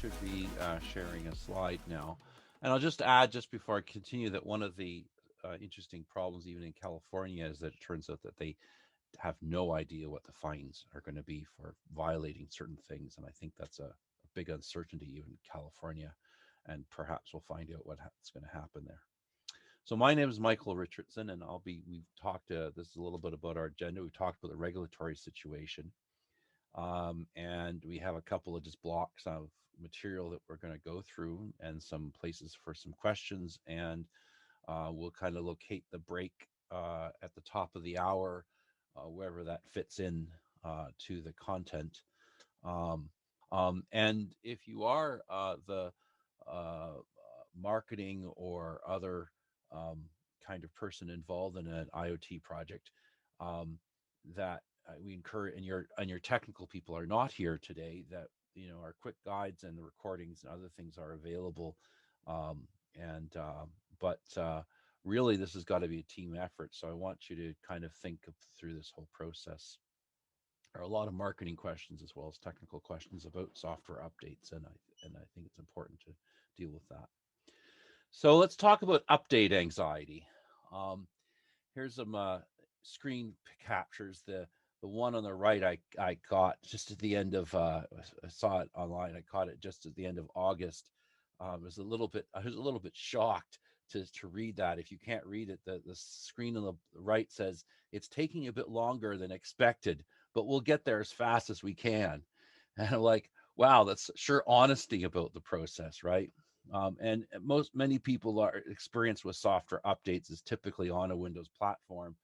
should be sharing a slide now. And I'll just add, just before I continue, that one of the interesting problems, even in California, is that it turns out that they have no idea what the fines are going to be for violating certain things. And I think that's a big uncertainty even in California. And perhaps we'll find out what's going to happen there. So my name is Michael Richardson, and we've talked, this is a little bit about our agenda. We've talked about the regulatory situation. And we have a couple of just blocks of material that we're going to go through and some places for some questions. And we'll kind of locate the break at the top of the hour, wherever that fits in to the content. Um, and if you are the marketing or other kind of person involved in an IoT project, um, that we encourage, and your technical people are not here today, that our quick guides and the recordings and other things are available. Um, and but Really, this has got to be a team effort. So I want you to kind of through this whole process. There are a lot of marketing questions as well as technical questions about software updates, and I think it's important to deal with that. So let's talk about update anxiety. Um, Here's some screen captures. The one on the right I got just at the end of I saw it online. I caught it just at the end of August. I was a little bit shocked to read that. If you can't read it, the screen on the right says it's taking a bit longer than expected, but we'll get there as fast as we can. And I'm like, wow, that's sure honesty about the process, right? And many people are experience with software updates is typically on a Windows platform,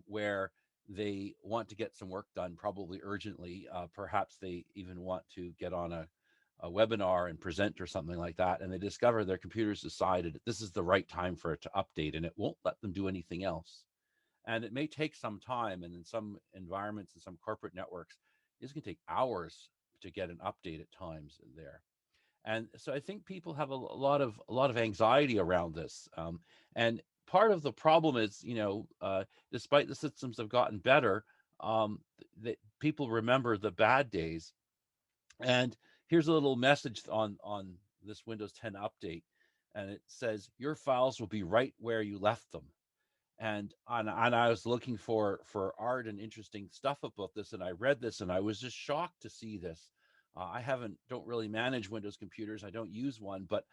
where they want to get some work done, probably urgently. Perhaps they even want to get on a webinar and present or something like that, and they discover their computer's decided that this is the right time for it to update, and it won't let them do anything else. And it may take some time, and in some environments and some corporate networks, it's going to take hours to get an update at times there. And so I think people have a lot of anxiety around this. And part of the problem is, despite the systems have gotten better, that people remember the bad days. And here's a little message on this Windows 10 update, and it says your files will be right where you left them. And I was looking for art and interesting stuff about this, and I read this, and I was just shocked to see this. I don't really manage Windows computers. I don't use one, but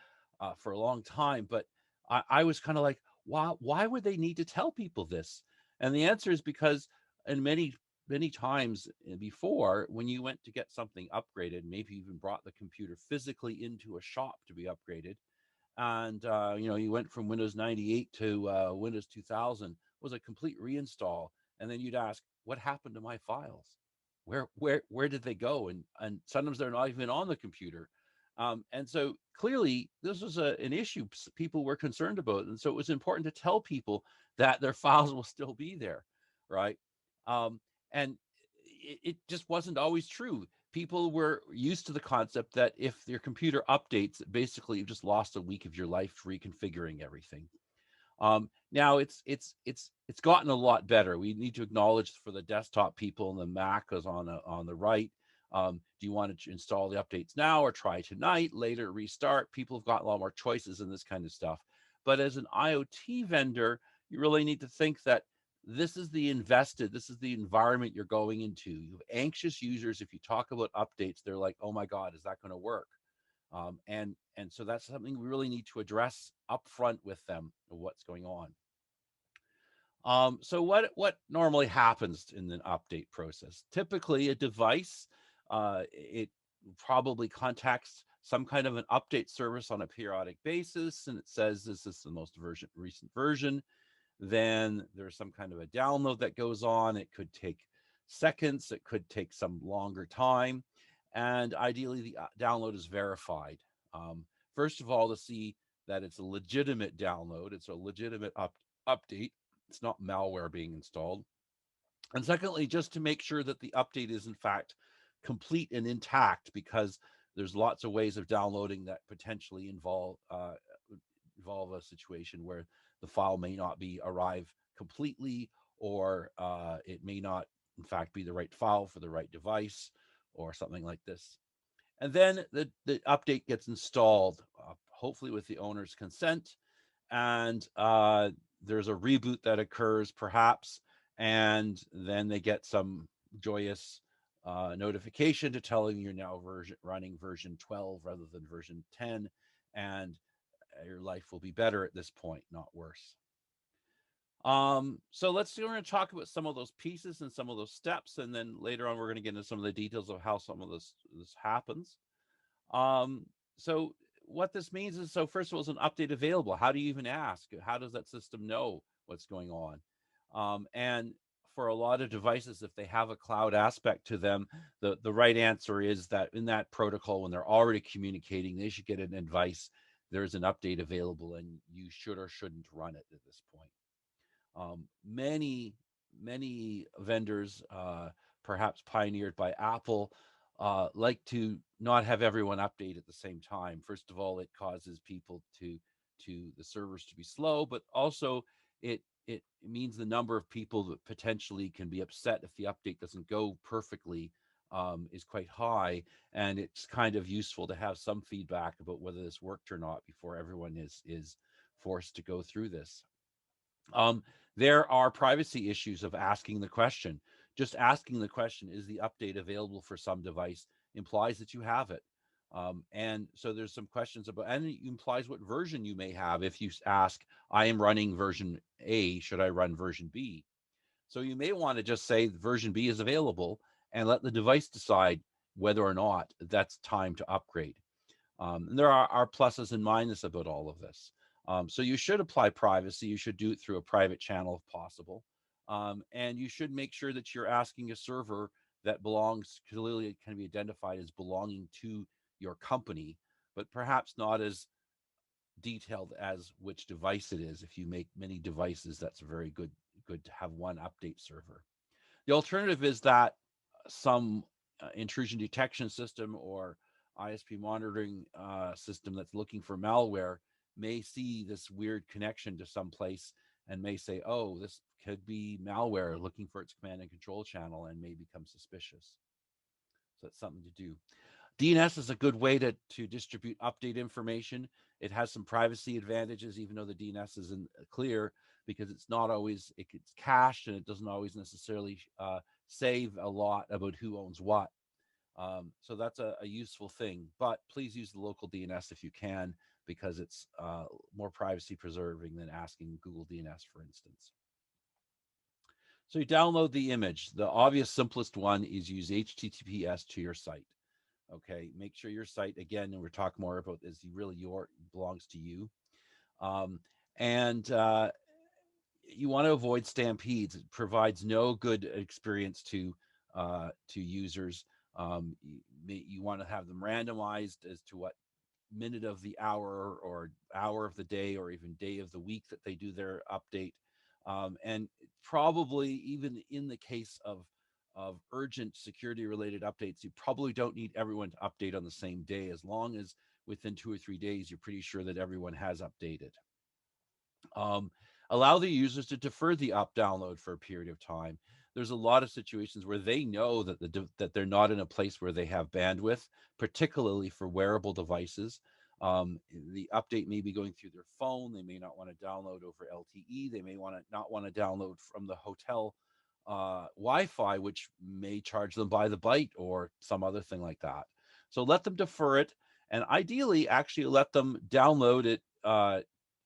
for a long time. But I was kind of like, why would they need to tell people this? And the answer is because, in many times before, when you went to get something upgraded, maybe even brought the computer physically into a shop to be upgraded, and you went from Windows 98 to Windows 2000, was a complete reinstall. And then you'd ask, what happened to my files? Where did they go? And sometimes they're not even on the computer. And so clearly this was an issue people were concerned about, and so it was important to tell people that their files will still be there, right? Um, and it just wasn't always true. People were used to the concept that if your computer updates, basically you've just lost a week of your life reconfiguring everything. Now it's gotten a lot better. We need to acknowledge, for the desktop people, and the Mac is on the right. Do you want to install the updates now or try tonight, later restart? People have got a lot more choices in this kind of stuff. But as an IoT vendor, you really need to think that this is the environment you're going into. You have anxious users. If you talk about updates, they're like, oh my God, is that going to work? And so that's something we really need to address upfront with them, of what's going on. So what normally happens in an update process? Typically, a device, it probably contacts some kind of an update service on a periodic basis, and it says this is the most recent version. Then there's some kind of a download that goes on. It could take seconds. It could take some longer time. And ideally, the download is verified. First of all, to see that it's a legitimate download, it's a legitimate update. It's not malware being installed. And secondly, just to make sure that the update is in fact complete and intact, because there's lots of ways of downloading that potentially involve a situation where the file may not be arrive completely, or it may not in fact be the right file for the right device, or something like this. And then the update gets installed, hopefully with the owner's consent, and there's a reboot that occurs perhaps, and then they get some joyous notification to tell them you're now running version 12 rather than version 10, and your life will be better at this point, not worse. So we're going to talk about some of those pieces and some of those steps, and then later on we're going to get into some of the details of how some of this happens. Um, so what this means is, so first of all, is an update available? How do you even ask? How does that system know what's going on? And for a lot of devices, if they have a cloud aspect to them, the right answer is that in that protocol, when they're already communicating, they should get an advice. There's an update available, and you should or shouldn't run it at this point. Many vendors, perhaps pioneered by Apple, like to not have everyone update at the same time. First of all, it causes people to the servers to be slow, but also it means the number of people that potentially can be upset if the update doesn't go perfectly is quite high, and it's kind of useful to have some feedback about whether this worked or not before everyone is forced to go through this. Um, there are privacy issues of asking the question. Just asking the question, is the update available for some device, implies that you have it. And so there's some questions about, and it implies what version you may have. If you ask, I am running version A, should I run version B? So you may want to just say version B is available and let the device decide whether or not that's time to upgrade. And there are pluses and minuses about all of this. So you should apply privacy. You should do it through a private channel if possible. And you should make sure that you're asking a server that belongs, clearly it can be identified as belonging to your company, but perhaps not as detailed as which device it is. If you make many devices, that's very good to have one update server. The alternative is that some intrusion detection system or ISP monitoring system that's looking for malware may see this weird connection to some place and may say, oh, this could be malware looking for its command and control channel, and may become suspicious. So that's something to do. DNS is a good way to distribute update information. It has some privacy advantages, even though the DNS isn't clear, because it's not always, it's cached and it doesn't always necessarily save a lot about who owns what. So that's a useful thing, but please use the local DNS if you can, because it's more privacy preserving than asking Google DNS, for instance. So you download the image. The obvious simplest one is use HTTPS to your site. Okay, make sure your site, again, and we're talking more about this, really belongs to you. Um, and you want to avoid stampedes. It provides no good experience to users. You want to have them randomized as to what minute of the hour or hour of the day or even day of the week that they do their update. And probably even in the case of urgent security related updates, you probably don't need everyone to update on the same day, as long as within 2 or 3 days you're pretty sure that everyone has updated. Um, Allow the users to defer the up download for a period of time. There's a lot of situations where they know that that they're not in a place where they have bandwidth, particularly for wearable devices. The update may be going through their phone. They may not want to download over LTE. They may not want to download from the hotel Wi-Fi, which may charge them by the byte or some other thing like that. So let them defer it, and ideally, actually let them download it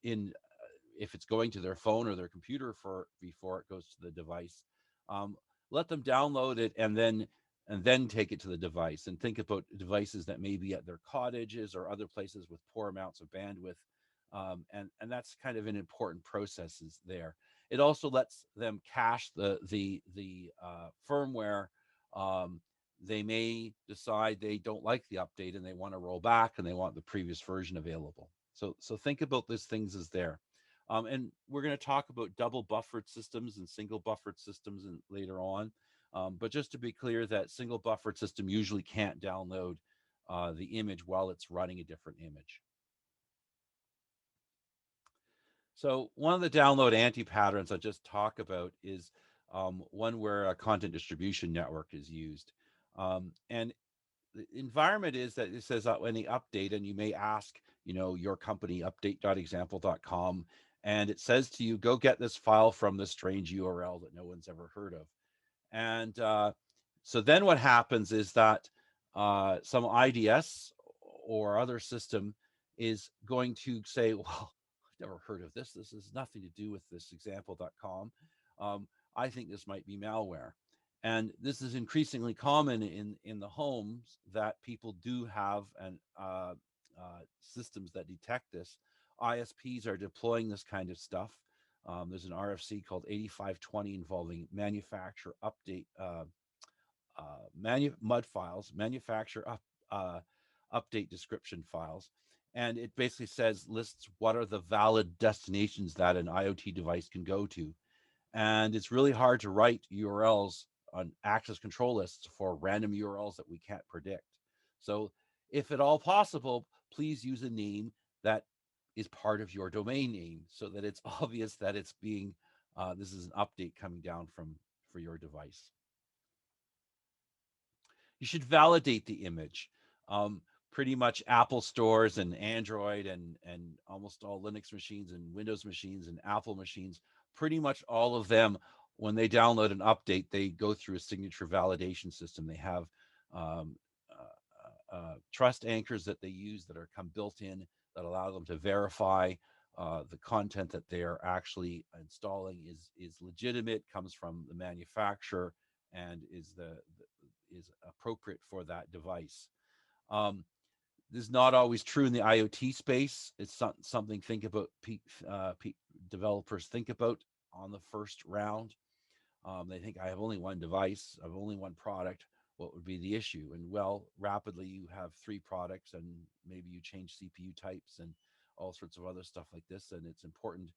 in if it's going to their phone or their computer for before it goes to the device. Um, Let them download it and then take it to the device, and think about devices that may be at their cottages or other places with poor amounts of bandwidth. And that's kind of an important process is there. It also lets them cache the firmware. Um, they may decide they don't like the update and they want to roll back and they want the previous version available. So think about these things as there. And we're going to talk about double buffered systems and single buffered systems later on. But just to be clear, that single buffered system usually can't download the image while it's running a different image. So one of the download anti-patterns I just talk about is one where a content distribution network is used. And the environment is that it says any update, and you may ask, your company update.example.com, and it says to you, go get this file from this strange URL that no one's ever heard of. And so then what happens is that some IDS or other system is going to say, well, I've never heard of this. This has nothing to do with this example.com. I think this might be malware. And this is increasingly common in the homes, that people do have systems that detect this. ISPs are deploying this kind of stuff. There's an RFC called 8520 involving manufacturer update MUD files, manufacturer update description files. And it basically lists what are the valid destinations that an IoT device can go to. And it's really hard to write URLs on access control lists for random URLs that we can't predict. So if at all possible, please use a name that is part of your domain name, so that it's obvious that it's being this is an update coming down for your device. You should validate the image. Pretty much Apple stores and Android and almost all Linux machines and Windows machines and Apple machines, pretty much all of them, when they download an update, they go through a signature validation system. They have um, trust anchors that they use that are come built in, that allow them to verify the content that they are actually installing is legitimate, comes from the manufacturer, and is appropriate for that device. Um, this is not always true in the IoT space. It's something think about developers think about on the first round. They think, I have only one device, I have only one product. What would be the issue? And well, rapidly you have three products, and maybe you change CPU types and all sorts of other stuff like this. And it's important,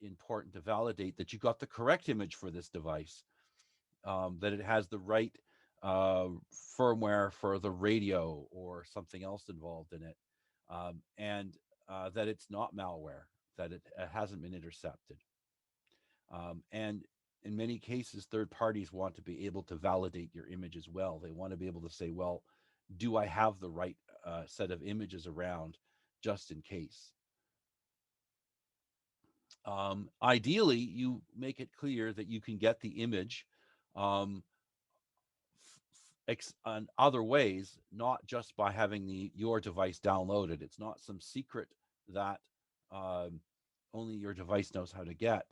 important to validate that you got the correct image for this device, that it has the right uh, firmware for the radio or something else involved in it, and that it's not malware, that it hasn't been intercepted. And in many cases, third parties want to be able to validate your image as well. They want to be able to say, well, do I have the right set of images around, just in case? Ideally, you make it clear that you can get the image um, on other ways, not just by having your device downloaded. It's not some secret that um, only your device knows how to get.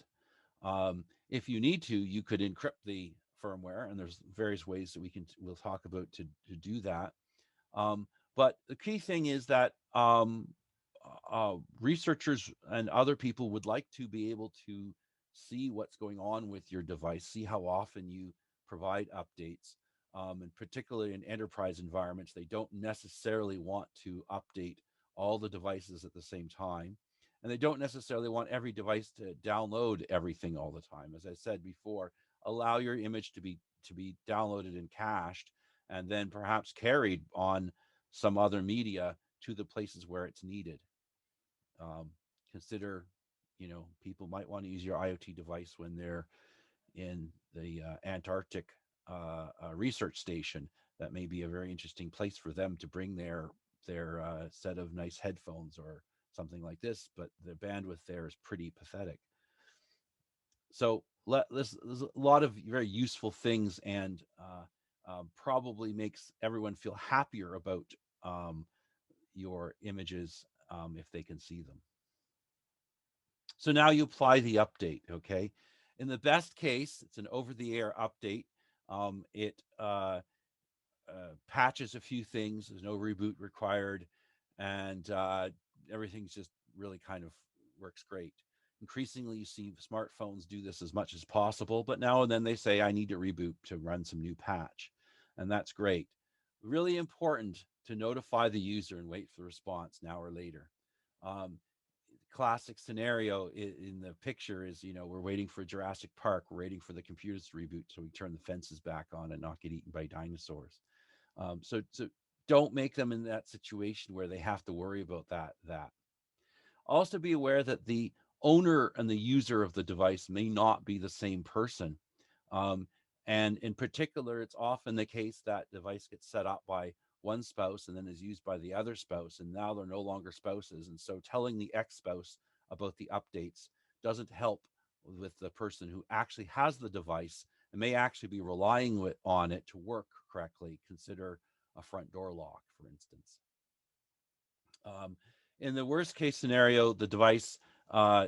If you need to, you could encrypt the firmware, and there's various ways that we'll talk about to do that. Um, but the key thing is that researchers and other people would like to be able to see what's going on with your device, see how often you provide updates. And particularly in enterprise environments, they don't necessarily want to update all the devices at the same time. And they don't necessarily want every device to download everything all the time. As I said before, allow your image to be downloaded and cached, and then perhaps carried on some other media to the places where it's needed. Um, Consider, people might want to use your IoT device when they're in the Antarctic research station. That may be a very interesting place for them to bring their set of nice headphones or something like this, but the bandwidth there is pretty pathetic. So there's a lot of very useful things, and probably makes everyone feel happier about um, your images if they can see them. So now you apply the update, okay? In the best case, it's an over-the-air update. It patches a few things. There's no reboot required, and everything's just really kind of works great. Increasingly, you see smartphones do this as much as possible, but now and then they say, I need to reboot to run some new patch, and that's great. Really important to notify the user and wait for the response now or later. Um, Classic scenario in the picture is, we're waiting for Jurassic Park, we're waiting for the computers to reboot so we turn the fences back on and not get eaten by dinosaurs. So don't make them in that situation where they have to worry about that. Also be aware that the owner and the user of the device may not be the same person. Um, And in particular, it's often the case that device gets set up by one spouse and then is used by the other spouse, and now they're no longer spouses. And so telling the ex-spouse about the updates doesn't help with the person who actually has the device and may actually be relying on it to work correctly. Consider a front door lock, for instance. Um, in the worst case scenario, the device,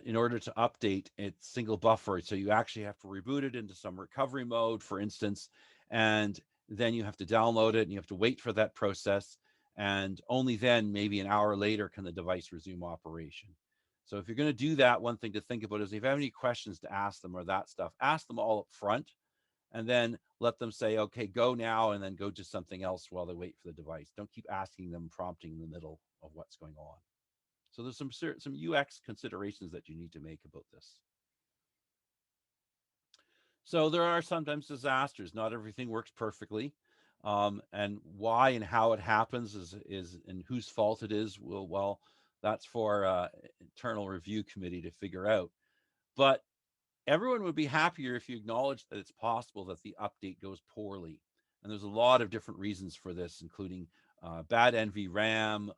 in order to update, it's single buffer. So you actually have to reboot it into some recovery mode, for instance, and then you have to download it and you have to wait for that process. And only then, maybe an hour later, can the device resume operation. So if you're going to do that, one thing to think about is if you have any questions to ask them or that stuff, ask them all up front and then let them say, okay, go now, and then go to something else while they wait for the device. Don't keep asking them, prompting in the middle of what's going on. So there's some UX considerations that you need to make about this. So there are sometimes disasters. Not everything works perfectly. And why and how it happens is and whose fault it is, well, that's for internal review committee to figure out. But everyone would be happier if you acknowledge that it's possible that the update goes poorly. And there's a lot of different reasons for this, including bad NVRAM,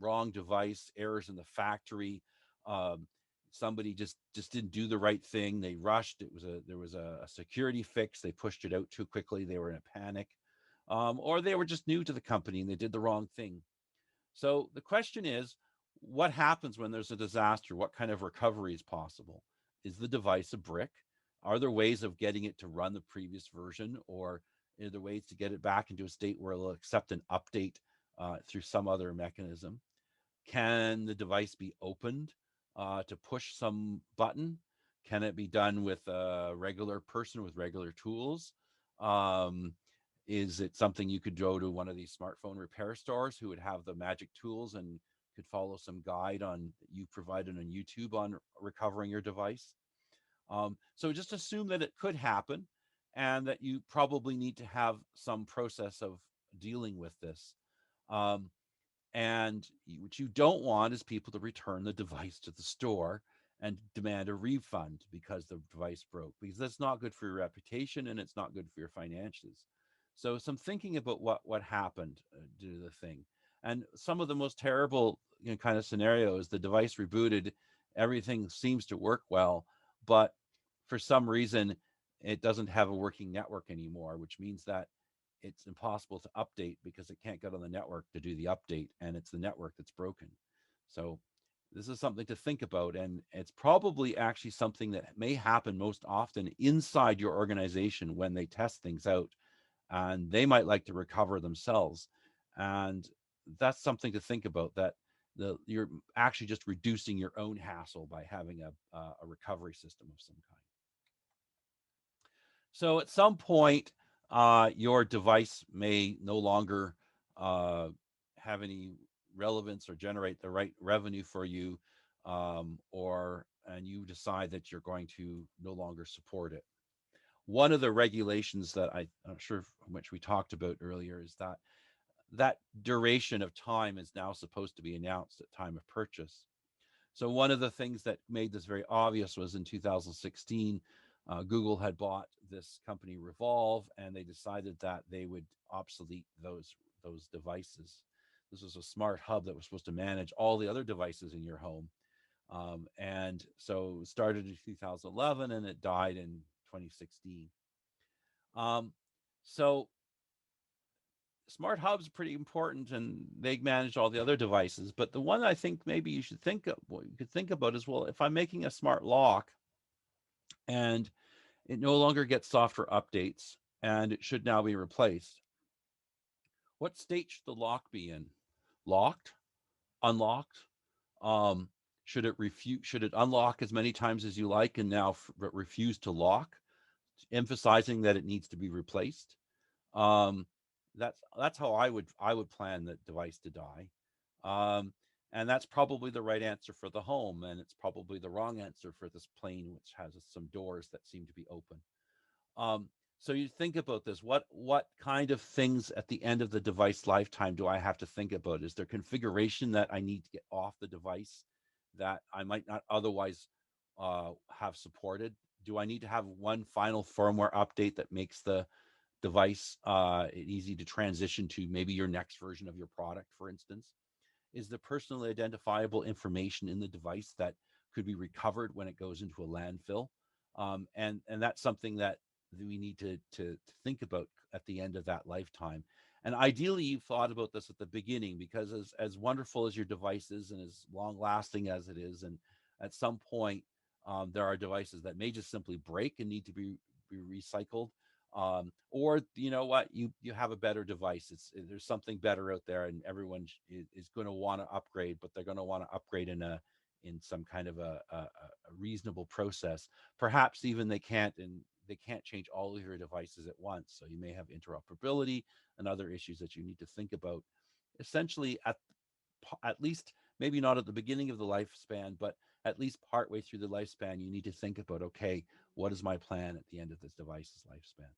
wrong device, errors in the factory. Um, Somebody just didn't do the right thing. They rushed. There was a security fix. They pushed it out too quickly. They were in a panic, or they were just new to the company and they did the wrong thing. So the question is, what happens when there's a disaster? What kind of recovery is possible? Is the device a brick? Are there ways of getting it to run the previous version, or are there ways to get it back into a state where it'll accept an update through some other mechanism? Can the device be opened to push some button? Can it be done with a regular person with regular tools? Um, is it something you could go to one of these smartphone repair stores who would have the magic tools and could follow some guide on you provided on YouTube on recovering your device? So just assume that it could happen and that you probably need to have some process of dealing with this. Um, and what you don't want is people to return the device to the store and demand a refund because the device broke, because that's not good for your reputation and it's not good for your finances. So some thinking about what happened due to the thing. And some of the most terrible kind of scenarios, the device rebooted, everything seems to work well, but for some reason it doesn't have a working network anymore, which means that it's impossible to update because it can't get on the network to do the update, and it's the network that's broken. So this is something to think about, and it's probably actually something that may happen most often inside your organization when they test things out, and they might like to recover themselves. And that's something to think about, that you're actually just reducing your own hassle by having a recovery system of some kind. So at some point, your device may no longer uh, have any relevance or generate the right revenue for you, or and you decide that you're going to no longer support it. One of the regulations that I'm not sure which we talked about earlier is that that duration of time is now supposed to be announced at time of purchase. So one of the things that made this very obvious was in 2016, Google had bought this company Revolve, and they decided that they would obsolete those devices. This was a smart hub that was supposed to manage all the other devices in your home, and so it started in 2011 and it died in 2016. Um, so smart hubs are pretty important and they manage all the other devices, but the one I think maybe you should think of, what you could think about is, well, if I'm making a smart lock and it no longer gets software updates and it should now be replaced, what state should the lock be in? Locked? Unlocked? um, should it unlock as many times as you like and now refuse to lock, emphasizing that it needs to be replaced? Um, that's how I would plan the device to die. Um, and that's probably the right answer for the home, and it's probably the wrong answer for this plane, which has some doors that seem to be open. Um, so you think about this. What kind of things at the end of the device lifetime do I have to think about? Is there configuration that I need to get off the device that I might not otherwise have supported Do I need to have one final firmware update that makes the device easy to transition to maybe your next version of your product, for instance? Is the personally identifiable information in the device that could be recovered when it goes into a landfill? And that's something that we need to think about at the end of that lifetime. And ideally, you've thought about this at the beginning, because as wonderful as your device is and as long lasting as it is, and at some point, there are devices that may just simply break and need to be recycled. Or you know what, you have a better device. There's something better out there, and everyone is going to want to upgrade, but they're going to want to upgrade in some kind of a reasonable process. Perhaps even they can't change all of your devices at once, so you may have interoperability and other issues that you need to think about. Essentially, at least, maybe not at the beginning of the lifespan, but at least partway through the lifespan, you need to think about, okay, what is my plan at the end of this device's lifespan?